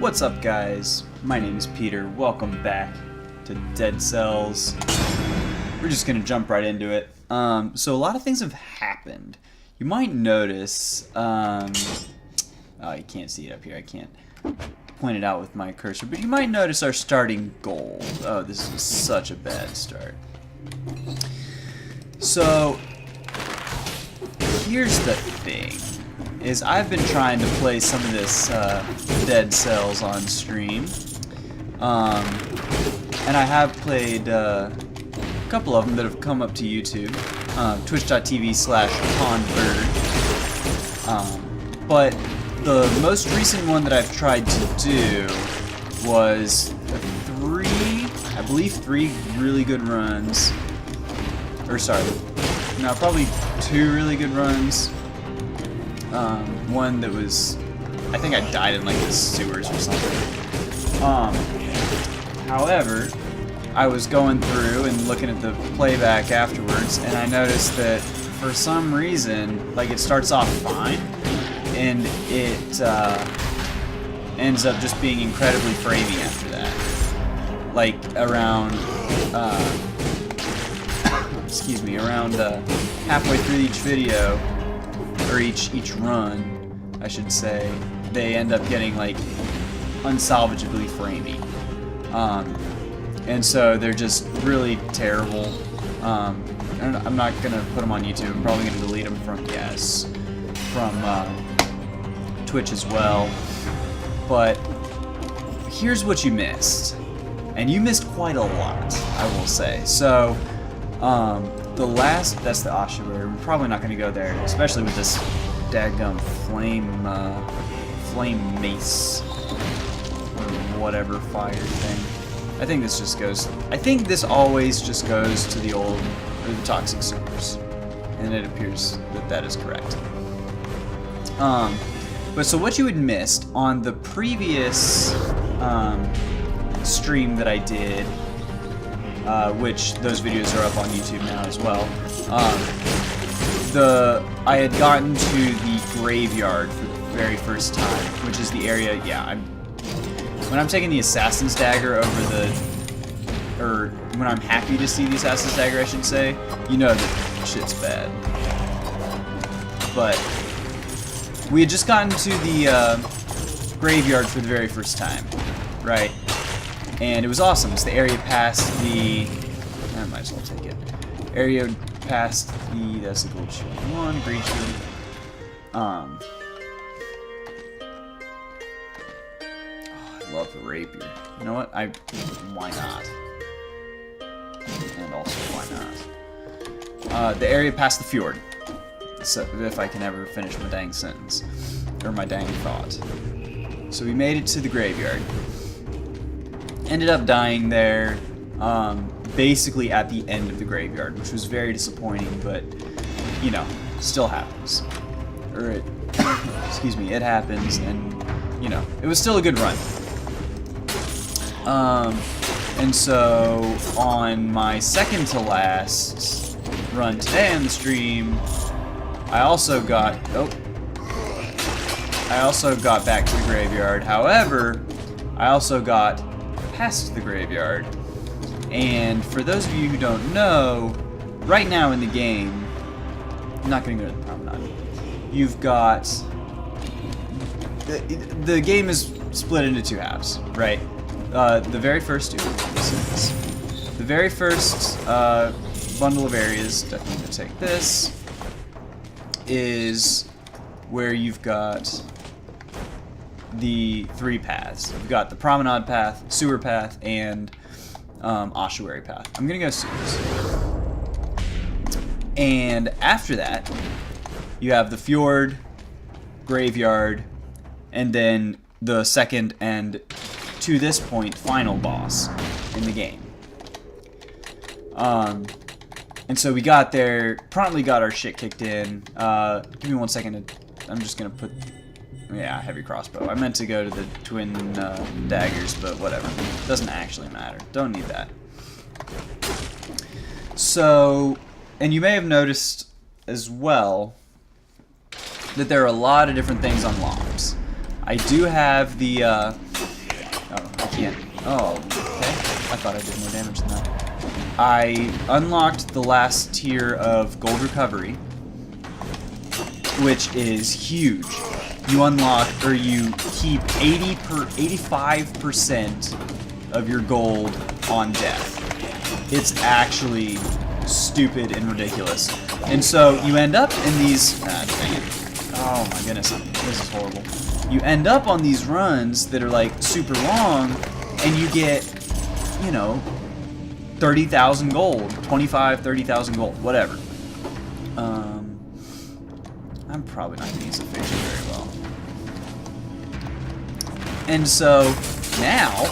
What's up, guys? My name is Peter. Welcome back to Dead Cells. We're just gonna jump right into it. So a lot of things have happened. You might notice, oh, you can't see it up here. I can't point it out with my cursor, but you might notice our starting gold. Oh, this is such a bad start. So here's the thing. I've been trying to play some of this Dead Cells on stream, and I have played a couple of them that have come up to YouTube, twitch.tv/pondbird, but the most recent one that I've tried to do was I believe three really good runs, or sorry, no, probably two really good runs. One that was, I think I died in like the sewers or something. However, I was going through and looking at the playback afterwards, and I noticed that for some reason, like, it starts off fine, and it ends up just being incredibly framey after that. Like around, excuse me, around halfway through each video, or each run, I should say, they end up getting like unsalvageably framey, and so they're just really terrible. I'm not gonna put them on YouTube. I'm probably gonna delete them from Twitch as well. But here's what you missed, and you missed quite a lot, I will say. So that's the ossuary. We're probably not going to go there, especially with this daggum flame mace, or whatever fire thing. I think this always just goes to the toxic sewers, and it appears that that is correct. But so what you had missed on the previous stream that I did, which those videos are up on YouTube now as well. I had gotten to the graveyard for the very first time, which is the area. Yeah, when I'm taking the assassin's dagger or when I'm happy to see the assassin's dagger, I should say, you know that shit's bad. But we had just gotten to the graveyard for the very first time, right? And it was awesome. It's the area past the... I might as well take it. Area past the... That's the gold shield. One, great shield. Oh, I love the rapier. You know what? Why not? And also, why not? The area past the fjord. So, if I can ever finish my dang sentence. Or my dang thought. So we made it to the graveyard. Ended up dying there, basically at the end of the graveyard, which was very disappointing, but, you know, still happens. Or excuse me, it happens, and, you know, it was still a good run. And so, on my second to last run today on the stream, I also got back to the graveyard. However, I also got past the graveyard, and for those of you who don't know, right now in the game, I'm not going to go to the promenade. You've got the game is split into two halves, right? The very first bundle of areas, definitely going to take this, is where you've got the three paths. We've got the promenade path, sewer path, and ossuary path. I'm gonna go sewers. And after that, you have the fjord, graveyard, and then the second and, to this point, final boss in the game. And so we got there, promptly got our shit kicked in. Give me 1 second. I'm just gonna put... Yeah, heavy crossbow. I meant to go to the twin daggers, but whatever. Doesn't actually matter. Don't need that. So, and you may have noticed as well that there are a lot of different things on logs. I do have the Oh, I can't. Oh, okay. I thought I did more damage than that. I unlocked the last tier of gold recovery, which is huge. You unlock, or you keep 85% of your gold on death. It's actually stupid and ridiculous. And so you end up in these... oh my goodness, this is horrible. You end up on these runs that are like super long, and you get, you know, 30,000 gold, 25, 30,000 gold, whatever. I'm probably not going to use the fixture very well. And so now,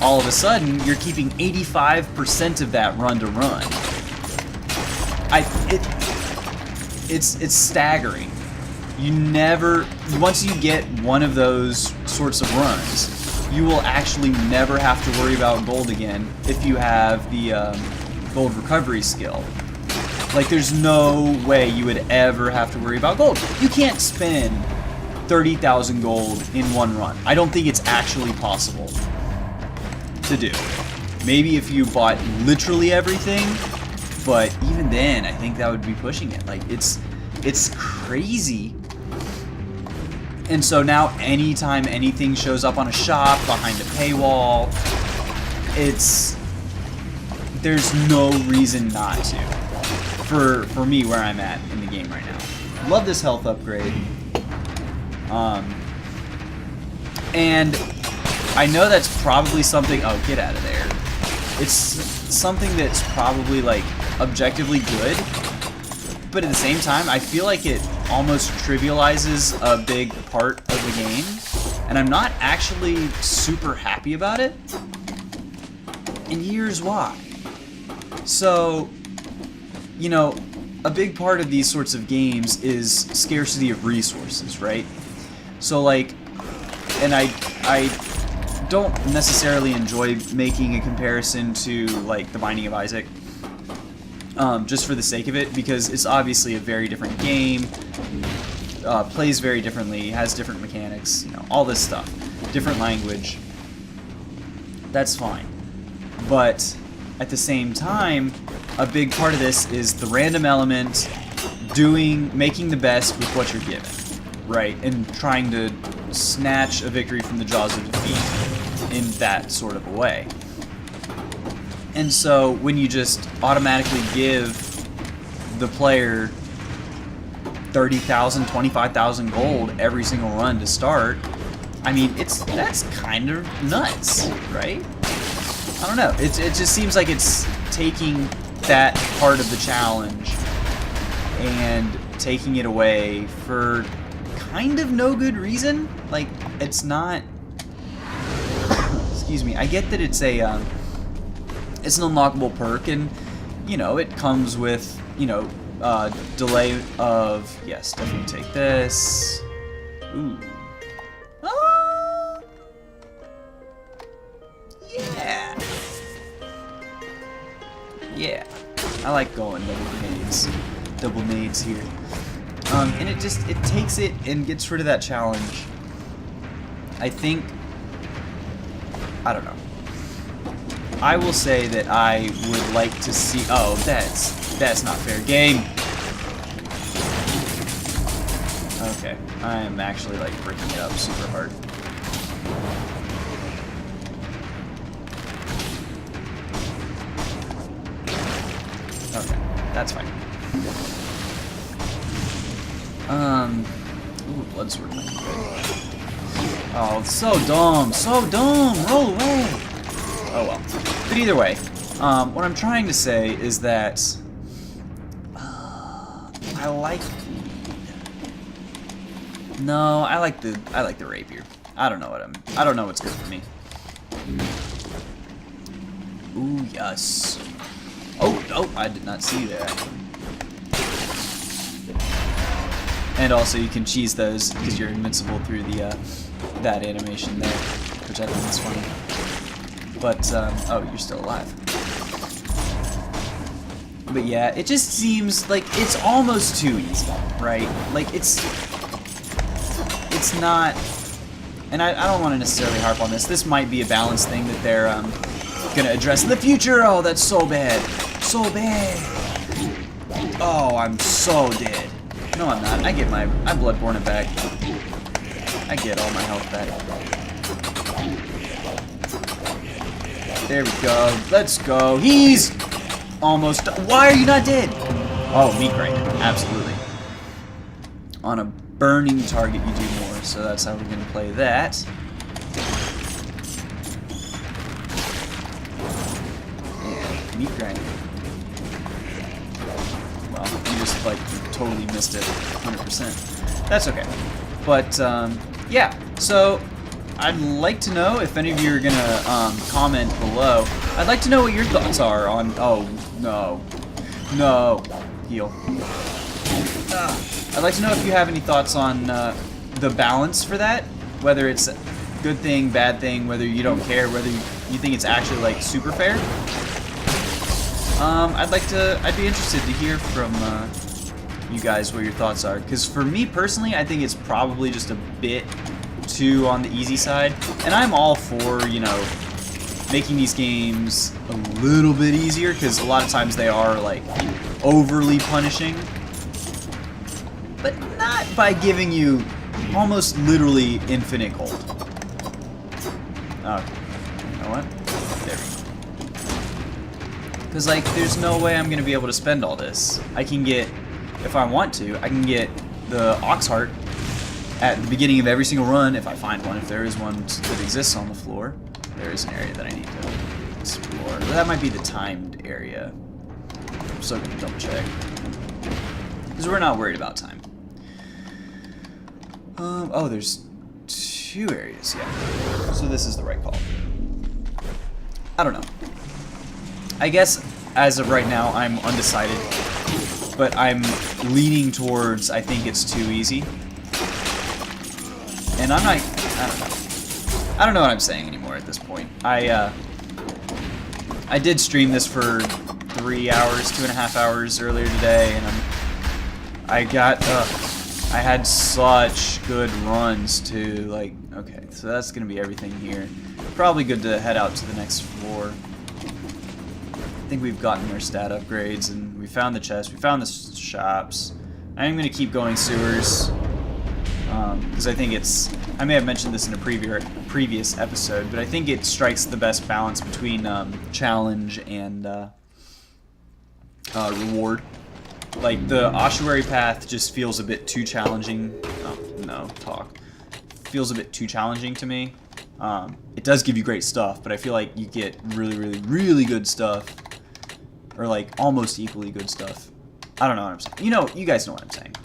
all of a sudden, you're keeping 85% of that run to run. It's staggering. You never, once you get one of those sorts of runs, you will actually never have to worry about gold again if you have the gold recovery skill. Like, there's no way you would ever have to worry about gold. You can't spend 30,000 gold in one run. I don't think it's actually possible to do. Maybe if you bought literally everything, but even then, I think that would be pushing it. Like, it's crazy. And so now, anytime anything shows up on a shop, behind a paywall, there's no reason not to. For me, where I'm at in the game right now. Love this health upgrade. And I know that's probably something... Oh, get out of there. It's something that's probably, like, objectively good. But at the same time, I feel like it almost trivializes a big part of the game. And I'm not actually super happy about it. And here's why. So, you know, a big part of these sorts of games is scarcity of resources, right? So, like, and I don't necessarily enjoy making a comparison to, like, The Binding of Isaac, just for the sake of it, because it's obviously a very different game, plays very differently, has different mechanics, you know, all this stuff, different language. That's fine. But at the same time, a big part of this is the random element, making the best with what you're given, right? And trying to snatch a victory from the jaws of defeat in that sort of a way. And so when you just automatically give the player 30,000, 25,000 gold every single run to start, I mean, that's kind of nuts, right? I don't know. It just seems like it's taking that part of the challenge and taking it away for kind of no good reason. Like, it's not... Excuse me. I get that it's an unlockable perk, and, you know, it comes with, you know, delay of... Yes, definitely take this. Ooh. Yeah. Yeah. I like going double nades here. And it takes it and gets rid of that challenge. I think, I don't know. I will say that I would like to see, oh, that's not fair game. Okay, I am actually like breaking it up super hard. Okay, that's fine. Ooh, blood sword might be good. Oh, it's so dumb, roll away! Oh well. But either way, what I'm trying to say is that I like... No, I like the rapier. I don't know what's good for me. Ooh, yes. Oh, I did not see that. And also, you can cheese those because you're invincible through the that animation there, which I think is funny. But oh, you're still alive. But yeah, it just seems like it's almost too easy, right? Like it's not and I don't want to necessarily harp on this. This might be a balance thing that they're going to address in the future. Oh, that's so bad. So bad. Oh, I'm so dead. No, I'm not. I Bloodborne it back. I get all my health back. There we go. Let's go. He's almost... Why are you not dead? Oh, meat grinder. Absolutely. On a burning target, you do more. So that's how we're going to play that. Yeah, meat grinder. Well, you just, like, totally missed it 100%. That's okay. But, yeah. So... I'd like to know if any of you are gonna comment below. I'd like to know what your thoughts are on. Oh no, no, heal. I'd like to know if you have any thoughts on the balance for that. Whether it's a good thing, bad thing, whether you don't care, whether you think it's actually like super fair. I'd be interested to hear from you guys what your thoughts are. Because for me personally, I think it's probably just a bit too on the easy side, and I'm all for, you know, making these games a little bit easier, because a lot of times they are like overly punishing, but not by giving you almost literally infinite gold. Okay, you know what? There we go. Because like, there's no way I'm gonna be able to spend all this. I can get, if I want to, I can get the Ox Heart at the beginning of every single run, if I find one, if there is one that exists on the floor. There is an area that I need to explore. But that might be the timed area. I'm still gonna double check. Because we're not worried about time. Oh, there's 2 areas, yeah. So this is the right call. I don't know. I guess, as of right now, I'm undecided. But I'm leaning towards, I think it's too easy. And I'm not, I don't know what I'm saying anymore at this point. I did stream this for 3 hours, 2.5 hours earlier today, and I had such good runs to, like, okay, so that's gonna be everything here. Probably good to head out to the next floor. I think we've gotten our stat upgrades, and we found the chest, we found the shops. I am gonna keep going sewers. Because I think I may have mentioned this in a previous episode, but I think it strikes the best balance between challenge and reward. Like, the ossuary path just feels a bit too challenging. Oh, no, talk. Feels a bit too challenging to me. It does give you great stuff, but I feel like you get really, really, really good stuff. Or, like, almost equally good stuff. I don't know what I'm saying. You guys know what I'm saying.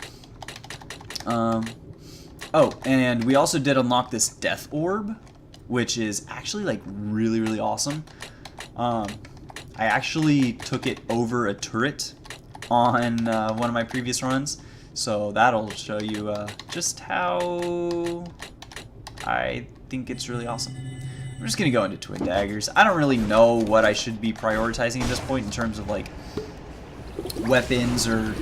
Oh, and we also did unlock this death orb, which is actually, like, really, really awesome. I actually took it over a turret on one of my previous runs, so that'll show you just how I think it's really awesome. I'm just going to go into Twin Daggers. I don't really know what I should be prioritizing at this point in terms of, like, weapons or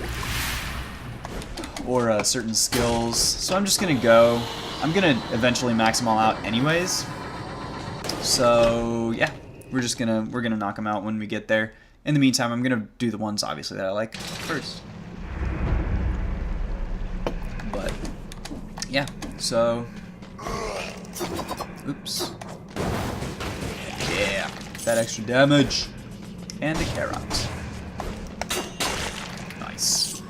certain skills, so I'm just gonna go. I'm gonna eventually max them all out anyways. So yeah, we're gonna knock them out when we get there. In the meantime, I'm gonna do the ones obviously that I like first. But yeah, so oops, yeah, that extra damage and a carrot. Nice.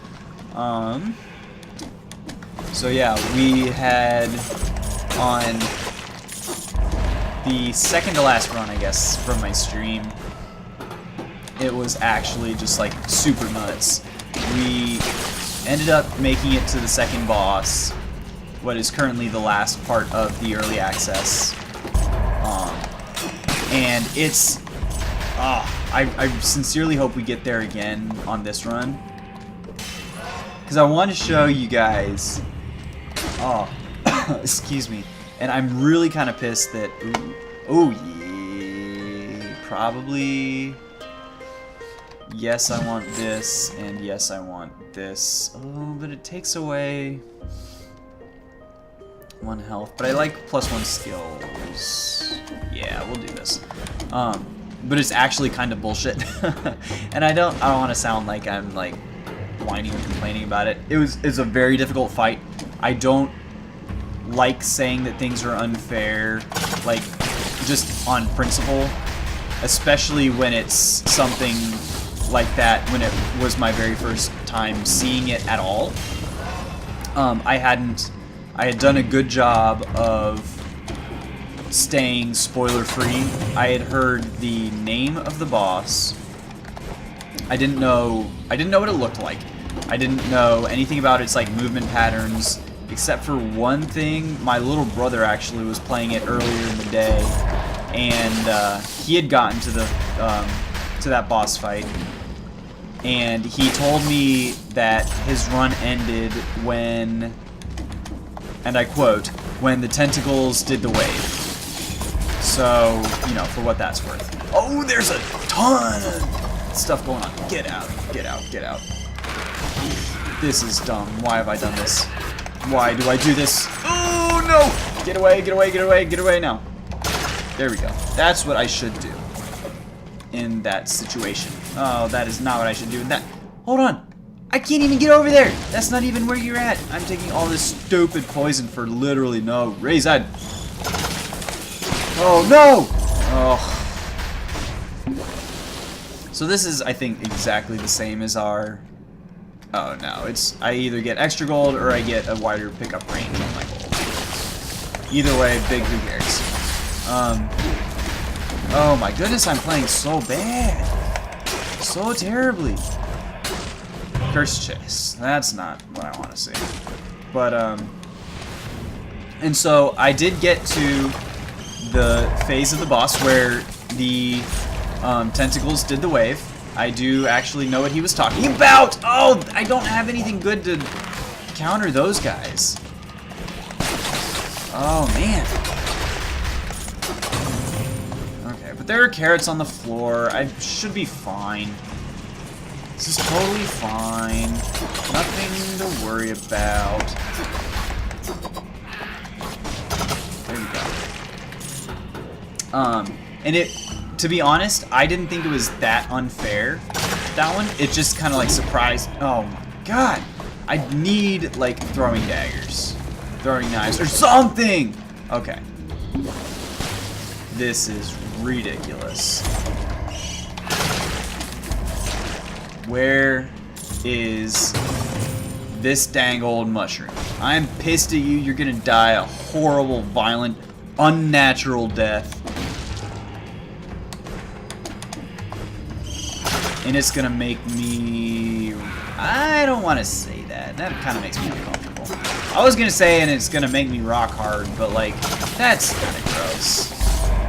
So yeah, we had on the second to last run, I guess, from my stream, it was actually just like super nuts. We ended up making it to the second boss, what is currently the last part of the early access. And it's, I sincerely hope we get there again on this run. Because I want to show you guys, excuse me, and I'm really kind of pissed that, yeah, probably, yes I want this, and yes I want this, but it takes away 1 health, but I like +1 skills. Yeah, we'll do this. But it's actually kind of bullshit, and I don't want to sound like I'm like whining and complaining about it. It's a very difficult fight. I don't like saying that things are unfair, like just on principle, especially when it's something like that. When it was my very first time seeing it at all, I had done a good job of staying spoiler free. I had heard the name of the boss. I didn't know what it looked like. I didn't know anything about its like movement patterns, except for one thing. My little brother actually was playing it earlier in the day, and he had gotten to that boss fight, and he told me that his run ended when, and I quote, "when the tentacles did the wave." So, you know, for what that's worth. Oh, there's a ton of stuff going on. Get out, get out, get out. This is dumb. Why have I done this? Why do I do this? Oh, no! Get away, get away, get away, get away now. There we go. That's what I should do in that situation. Oh, that is not what I should do in that. Hold on. I can't even get over there. That's not even where you're at. I'm taking all this stupid poison for literally no reason. Oh, no! Oh. So this is, I think, exactly the same as our... Oh, no. It's... I either get extra gold or I get a wider pickup range on my gold. Either way, big who cares. Oh, my goodness, I'm playing so bad. So terribly. Curse chase. That's not what I want to see. But, and so I did get to the phase of the boss where the tentacles did the wave. I do actually know what he was talking about. Oh, I don't have anything good to counter those guys. Oh, man. Okay, but there are carrots on the floor. I should be fine. This is totally fine. Nothing to worry about. There we go. And it, to be honest, I didn't think it was that unfair, that one. It just kind of like surprised. Oh my god. I need like throwing daggers, throwing knives, or something. Okay. This is ridiculous. Where is this dang old mushroom? I'm pissed at you. You're gonna die a horrible, violent, unnatural death. And it's gonna make me... I don't want to say that. That kind of makes me uncomfortable. I was gonna say, and it's gonna make me rock hard, but like, that's kind of gross.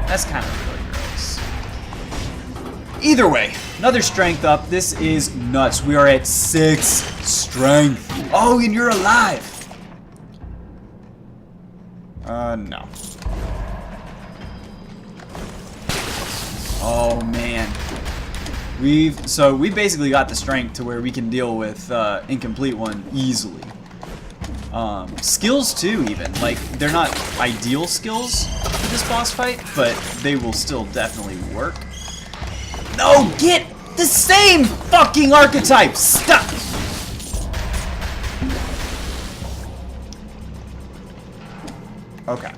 That's kind of really gross. Either way, another strength up. This is nuts. We are at 6 strength. Oh, and you're alive. No. Oh man. We basically got the strength to where we can deal with incomplete one easily. Skills too, even. Like, they're not ideal skills for this boss fight, but they will still definitely work. No, get the same fucking archetype! Stop! Okay.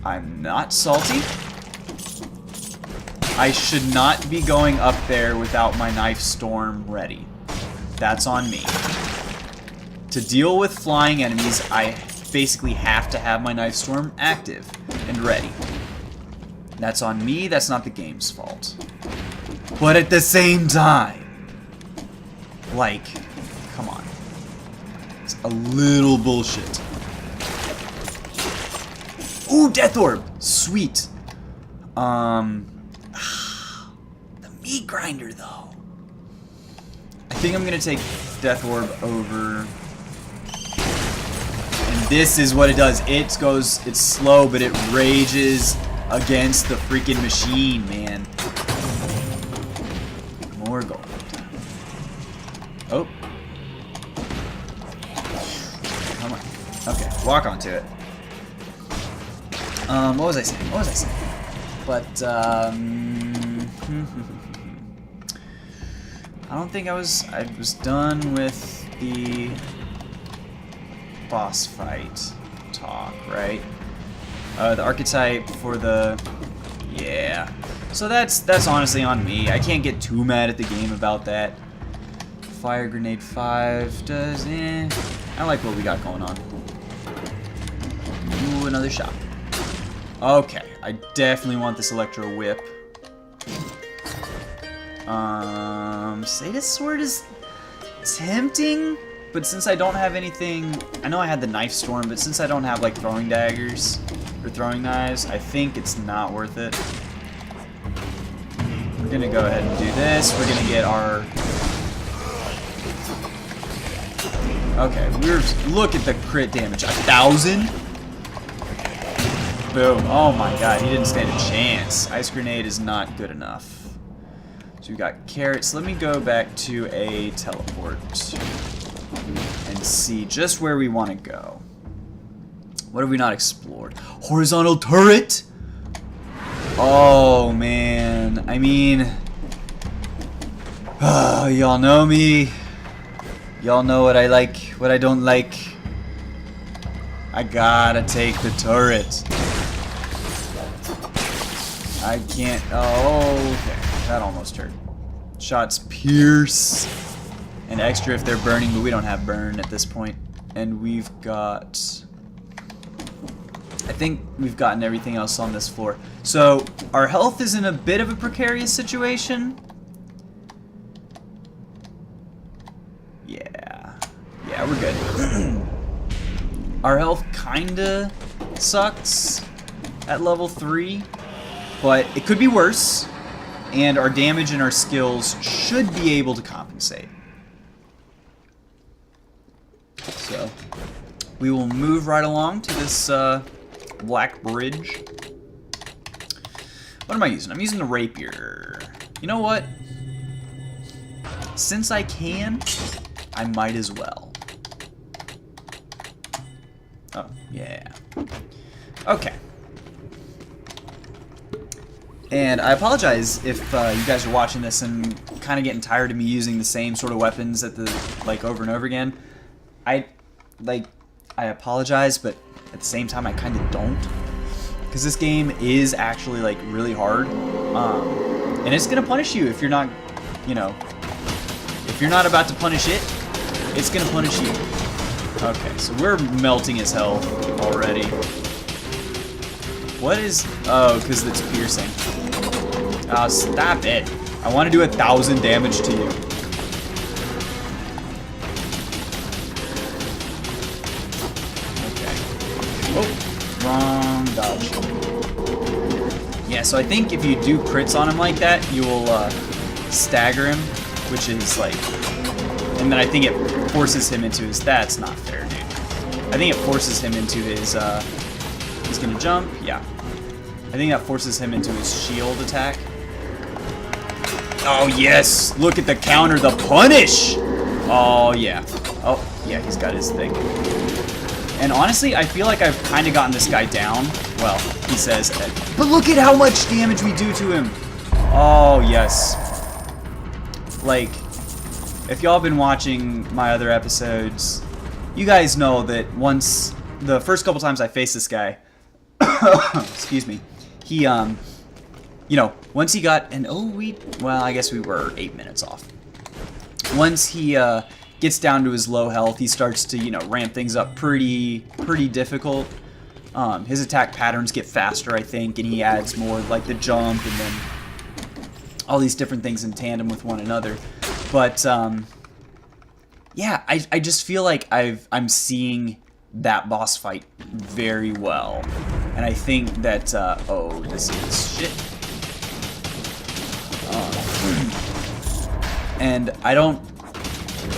I'm not salty. I should not be going up there without my knife storm ready. That's on me. To deal with flying enemies, I basically have to have my knife storm active and ready. That's on me, that's not the game's fault. But at the same time, like, come on. It's a little bullshit. Ooh, Death Orb! Sweet. The meat grinder, though. I think I'm gonna take Death Orb over. And this is what it does. It's slow, but it rages against the freaking machine, man. More gold. Oh. Come on. Okay. walk onto it. What was I saying? But, I don't think I was done with the boss fight talk, right? The archetype for the... Yeah. So that's honestly on me. I can't get too mad at the game about that. Fire Grenade 5 does... I like what we got going on. Ooh, another shot. Okay, I definitely want this Electro Whip. Sadist Sword is tempting, but since I don't have anything... I know I had the Knife Storm, but since I don't have, like, throwing daggers or throwing knives, I think it's not worth it. We're gonna go ahead and do this. We're gonna get our... Okay, look at the crit damage. 1,000? Boom. Oh my god, he didn't stand a chance. Ice Grenade is not good enough. So we got carrots. Let me go back to a teleport and see just where we want to go. What have we not explored? Horizontal turret? Oh man. I mean, y'all know me. Y'all know what I like, what I don't like. I gotta take the turret. I can't. Oh, okay. That almost hurt. Shots pierce. And extra if they're burning, but we don't have burn at this point. And we've got... I think we've gotten everything else on this floor. So, our health is in a bit of a precarious situation. Yeah. Yeah, we're good. Our health kinda sucks at level 3. But it could be worse. And our damage and our skills should be able to compensate. So, we will move right along to this black bridge. What am I using? I'm using the rapier. You know what? Since I can, I might as well. Oh, yeah. Okay. And I apologize if you guys are watching this and kind of getting tired of me using the same sort of weapons at the over and over again. I apologize, but at the same time I kind of don't, because this game is actually like really hard, and it's gonna punish you if you're not, you know, if you're not about to punish it, it's gonna punish you. Okay, so we're melting his health already. What is... Oh, because it's piercing. Oh, stop it. I want to do 1,000 damage to you. Okay. Oh, wrong dodge. Yeah, so I think if you do crits on him like that, you will stagger him, which is like... And then I think it forces him into his... That's not fair, dude. I think it forces him into his... He's gonna jump, yeah. I think that forces him into his shield attack. Oh yes! Look at the counter, the punish! Oh yeah. Oh, yeah, he's got his thing. And honestly, I feel like I've kind of gotten this guy down. Well, he says, but look at how much damage we do to him! Oh, yes. Like, if y'all been watching my other episodes, you guys know that once, the first couple times I faced this guy, excuse me, he, you know, once he got, and well, I guess we were 8 minutes off. Once he, gets down to his low health, he starts to, you know, ramp things up pretty difficult. His attack patterns get faster, I think, and he adds more, like the jump, and then all these different things in tandem with one another. But, yeah, I just feel like I'm seeing that boss fight very well. And I think that, oh, this is shit. And I don't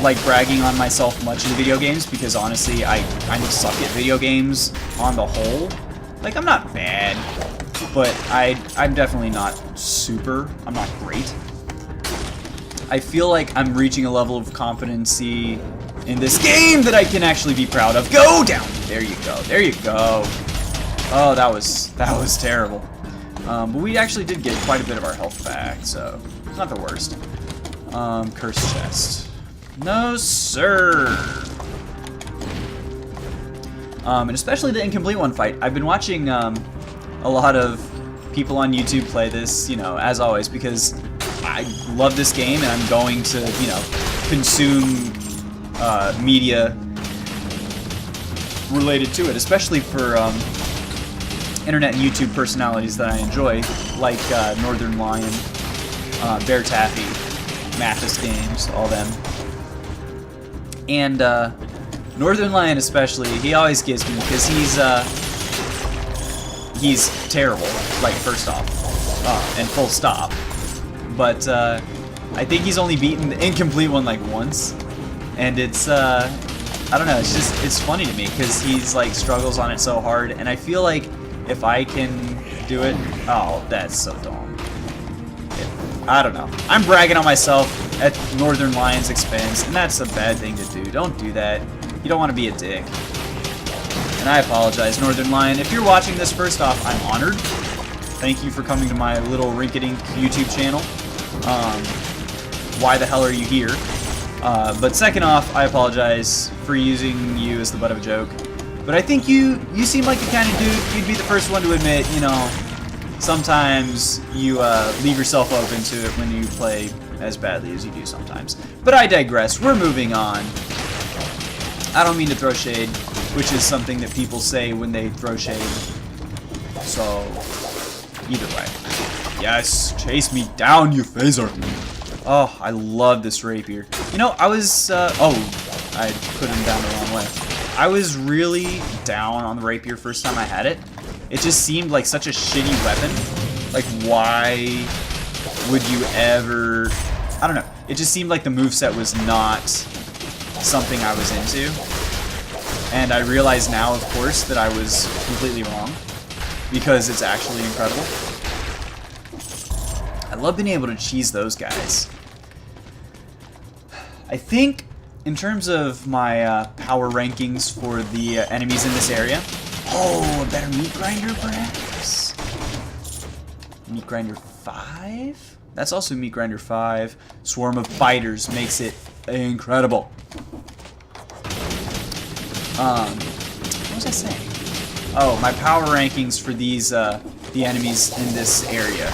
like bragging on myself much in video games, because honestly, I kind of suck at video games on the whole. Like, I'm not bad, but I'm definitely not super. I'm not great. I feel like I'm reaching a level of competency in this game that I can actually be proud of. Go down. There you go. There you go. Oh, that was terrible. But we actually did get quite a bit of our health back, so not the worst. Cursed chest. No, sir. And especially the incomplete one fight. I've been watching a lot of people on YouTube play this, you know, as always, because I love this game and I'm going to, you know, consume media related to it, especially for internet and YouTube personalities that I enjoy, like Northern Lion, Bear Taffy, Mathis Games, all them. And Northern Lion especially, he always gives me, because he's terrible, like, first off, and full stop. But I think he's only beaten the incomplete one like once, and it's I don't know, it's funny to me because he's like struggles on it so hard, and I feel like if I can do it, oh, that's so dumb. I don't know. I'm bragging on myself at Northern Lion's expense, and that's a bad thing to do. Don't do that. You don't want to be a dick. And I apologize, Northern Lion. If you're watching this, first off, I'm honored. Thank you for coming to my little rinky-dink YouTube channel. Why the hell are you here? But second off, I apologize for using you as the butt of a joke. But I think you seem like the kind of dude, you'd be the first one to admit, you know, sometimes you leave yourself open to it when you play as badly as you do sometimes. But I digress. We're moving on. I don't mean to throw shade, which is something that people say when they throw shade. So, either way. Yes, chase me down, you phaser. Oh, I love this rapier. You know, I was, oh, I put him down the wrong way. I was really down on the rapier first time I had it. It just seemed like such a shitty weapon. Like, why would you ever... I don't know. It just seemed like the moveset was not something I was into. And I realize now, of course, that I was completely wrong. Because it's actually incredible. I love being able to cheese those guys. I think, in terms of my power rankings for the enemies in this area... Oh, a better meat grinder, perhaps? Meat grinder 5? That's also meat grinder 5. Swarm of biters makes it incredible. What was I saying? Oh, my power rankings for these, the enemies in this area.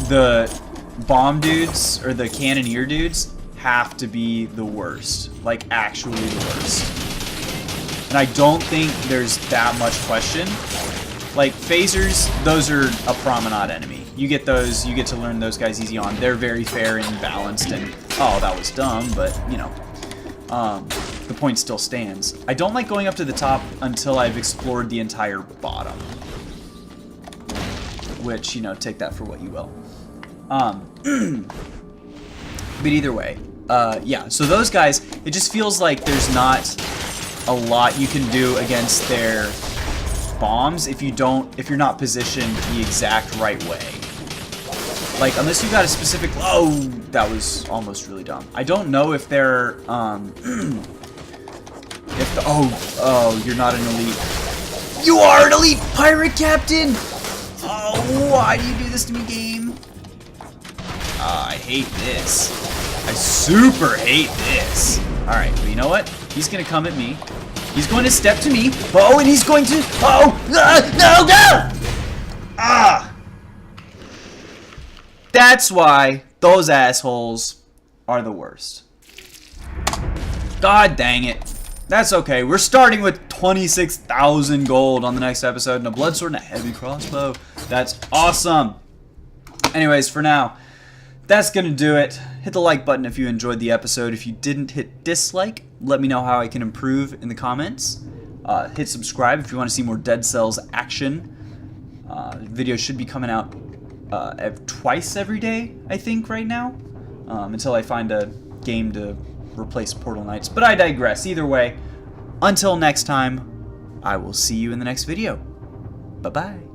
The bomb dudes, or the cannoneer dudes, have to be the worst. Like, actually the worst. And I don't think there's that much question. Like, phasers, those are a promenade enemy. You get those, you get to learn those guys easy on. They're very fair and balanced, and, oh, that was dumb, but, you know. The point still stands. I don't like going up to the top until I've explored the entire bottom. Which, you know, take that for what you will. But either way, yeah, so those guys, it just feels like there's not a lot you can do against their bombs if you're not positioned the exact right way. Like, unless you got a specific... Oh, that was almost really dumb. I don't know if they're, oh, you're not an elite. You are an elite pirate captain! Oh, why do you do this to me, game? I hate this. I super hate this. Alright, but you know what? He's gonna come at me. He's going to step to me. Oh, and he's going to... Oh! No! Ah! That's why those assholes are the worst. God dang it. That's okay. We're starting with 26,000 gold on the next episode and a blood sword and a heavy crossbow. That's awesome. Anyways, for now, that's going to do it. Hit the like button if you enjoyed the episode. If you didn't, hit dislike. Let me know how I can improve in the comments. Hit subscribe if you want to see more Dead Cells action. Videos should be coming out twice every day, I think, right now. Until I find a game to replace Portal Knights. But I digress. Either way, until next time, I will see you in the next video. Bye-bye.